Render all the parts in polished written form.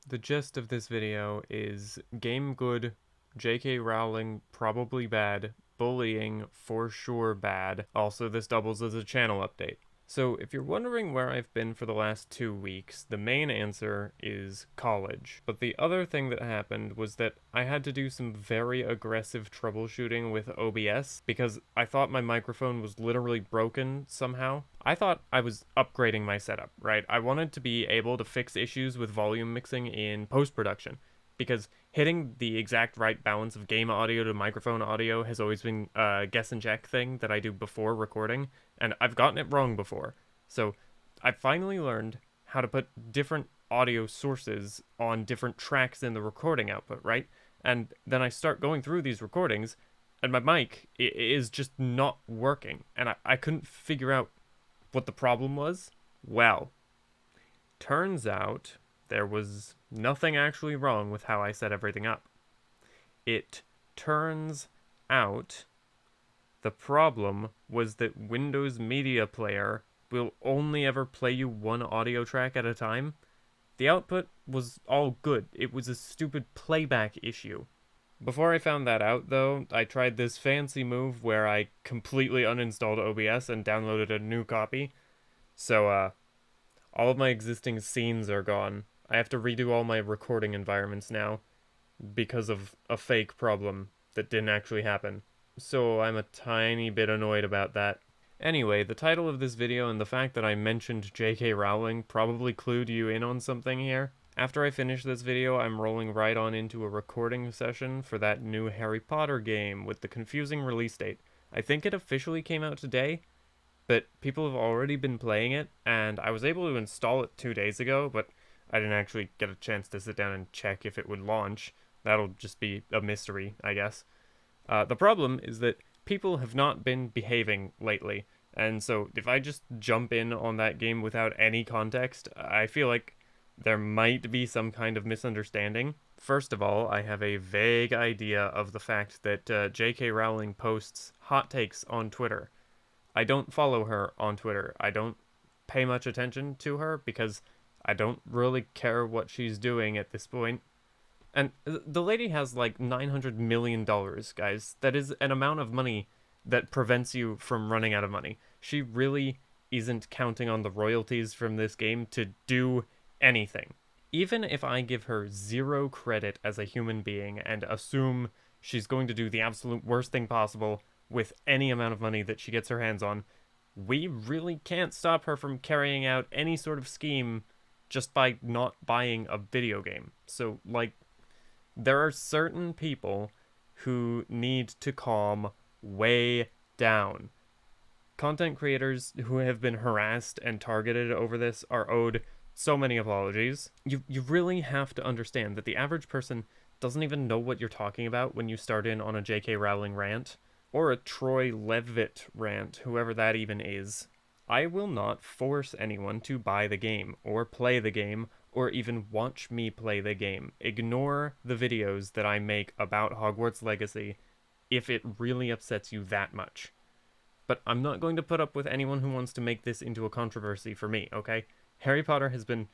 The gist of this video is game good, J.K. Rowling probably bad, bullying for sure bad. Also, this doubles as a channel update. So, if you're wondering where I've been for the last 2 weeks, the main answer is college. But the other thing that happened was that I had to do some very aggressive troubleshooting with OBS because I thought my microphone was literally broken somehow. I thought I was upgrading my setup, right? I wanted to be able to fix issues with volume mixing in post-production because hitting the exact right balance of game audio to microphone audio has always been a guess and check thing that I do before recording, and I've gotten it wrong before. So I finally learned how to put different audio sources on different tracks in the recording output, right? And then I start going through these recordings, and my mic is just not working, and I couldn't figure out what the problem was. Well, turns out there was nothing actually wrong with how I set everything up. It turns out the problem was that Windows Media Player will only ever play you one audio track at a time. The output was all good. It was a stupid playback issue. Before I found that out, though, I tried this fancy move where I completely uninstalled OBS and downloaded a new copy. So, all of my existing scenes are gone. I have to redo all my recording environments now because of a fake problem that didn't actually happen. So I'm a tiny bit annoyed about that. Anyway, the title of this video and the fact that I mentioned J.K. Rowling probably clued you in on something here. After I finish this video, I'm rolling right on into a recording session for that new Harry Potter game with the confusing release date. I think it officially came out today, but people have already been playing it, and I was able to install it 2 days ago, but I didn't actually get a chance to sit down and check if it would launch. That'll just be a mystery, I guess. The problem is that people have not been behaving lately, and so if I just jump in on that game without any context, I feel like there might be some kind of misunderstanding. First of all, I have a vague idea of the fact that J.K. Rowling posts hot takes on Twitter. I don't follow her on Twitter. I don't pay much attention to her because I don't really care what she's doing at this point. And the lady has like $900 million, guys. That is an amount of money that prevents you from running out of money. She really isn't counting on the royalties from this game to do anything. Even if I give her zero credit as a human being and assume she's going to do the absolute worst thing possible with any amount of money that she gets her hands on, we really can't stop her from carrying out any sort of scheme just by not buying a video game. So, like, there are certain people who need to calm way down. Content creators who have been harassed and targeted over this are owed so many apologies. You really have to understand that the average person doesn't even know what you're talking about when you start in on a J.K. Rowling rant. Or a Troy Levitt rant, whoever that even is. I will not force anyone to buy the game, or play the game, or even watch me play the game. Ignore the videos that I make about Hogwarts Legacy if it really upsets you that much. But I'm not going to put up with anyone who wants to make this into a controversy for me, okay? Harry Potter has been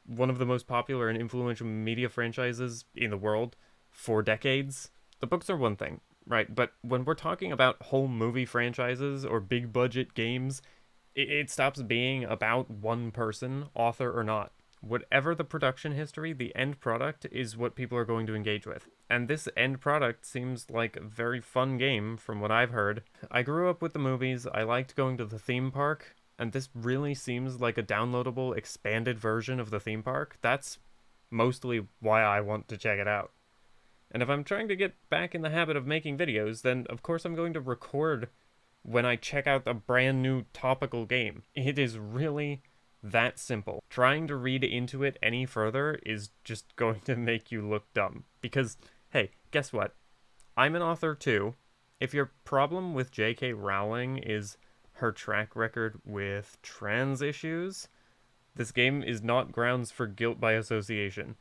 one of the most popular and influential media franchises in the world for decades. The books are one thing, right? But when we're talking about whole movie franchises or big budget games, it stops being about one person, author or not. Whatever the production history, the end product is what people are going to engage with. And this end product seems like a very fun game from what I've heard. I grew up with the movies, I liked going to the theme park, and this really seems like a downloadable, expanded version of the theme park. That's mostly why I want to check it out. And if I'm trying to get back in the habit of making videos, then of course I'm going to record when I check out a brand new topical game. It is really that simple. Trying to read into it any further is just going to make you look dumb. Because, hey, guess what? I'm an author too. If your problem with J.K. Rowling is her track record with trans issues, this game is not grounds for guilt by association.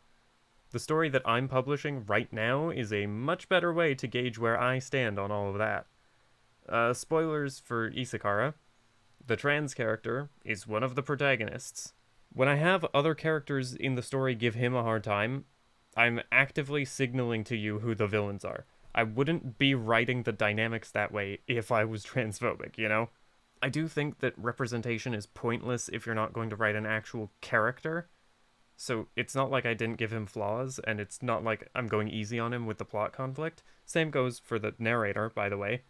The story that I'm publishing right now is a much better way to gauge where I stand on all of that. Spoilers for Isakara. The trans character is one of the protagonists. When I have other characters in the story give him a hard time, I'm actively signaling to you who the villains are. I wouldn't be writing the dynamics that way if I was transphobic, you know? I do think that representation is pointless if you're not going to write an actual character. So it's not like I didn't give him flaws, and it's not like I'm going easy on him with the plot conflict. Same goes for the narrator, by the way.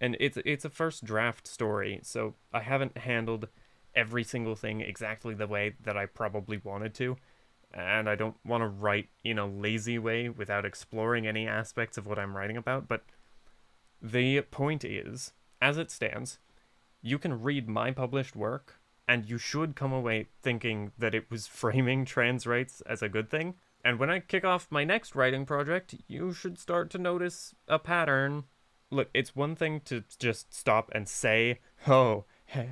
And it's a first draft story, so I haven't handled every single thing exactly the way that I probably wanted to, and I don't want to write in a lazy way without exploring any aspects of what I'm writing about, but the point is, as it stands, you can read my published work, and you should come away thinking that it was framing trans rights as a good thing. And when I kick off my next writing project, you should start to notice a pattern. Look, it's one thing to just stop and say, oh,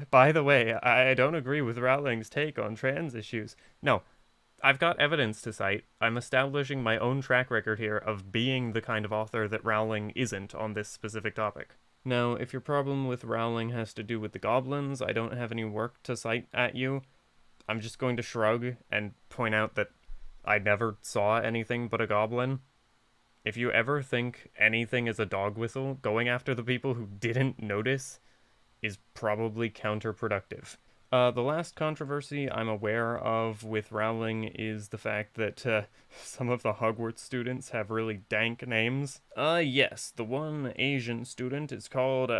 by the way, I don't agree with Rowling's take on trans issues. No, I've got evidence to cite. I'm establishing my own track record here of being the kind of author that Rowling isn't on this specific topic. Now, if your problem with Rowling has to do with the goblins, I don't have any work to cite at you. I'm just going to shrug and point out that I never saw anything but a goblin. If you ever think anything is a dog whistle, going after the people who didn't notice is probably counterproductive. The last controversy I'm aware of with Rowling is the fact that some of the Hogwarts students have really dank names. Yes, the one Asian student is called,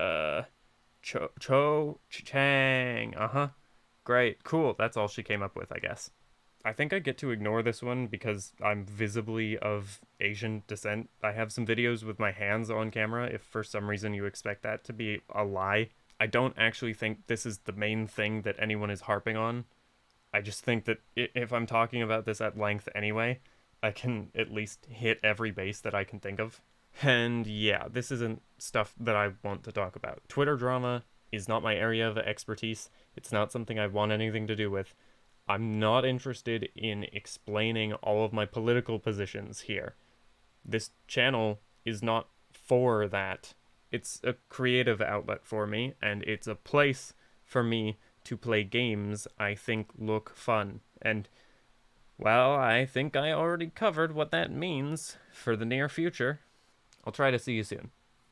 Cho Chang. Great, cool, that's all she came up with, I guess. I think I get to ignore this one because I'm visibly of Asian descent. I have some videos with my hands on camera if for some reason you expect that to be a lie. I don't actually think this is the main thing that anyone is harping on. I just think that if I'm talking about this at length anyway, I can at least hit every base that I can think of. And yeah, this isn't stuff that I want to talk about. Twitter drama is not my area of expertise. It's not something I want anything to do with. I'm not interested in explaining all of my political positions here. This channel is not for that. It's a creative outlet for me, and it's a place for me to play games I think look fun. And, well, I think I already covered what that means for the near future. I'll try to see you soon.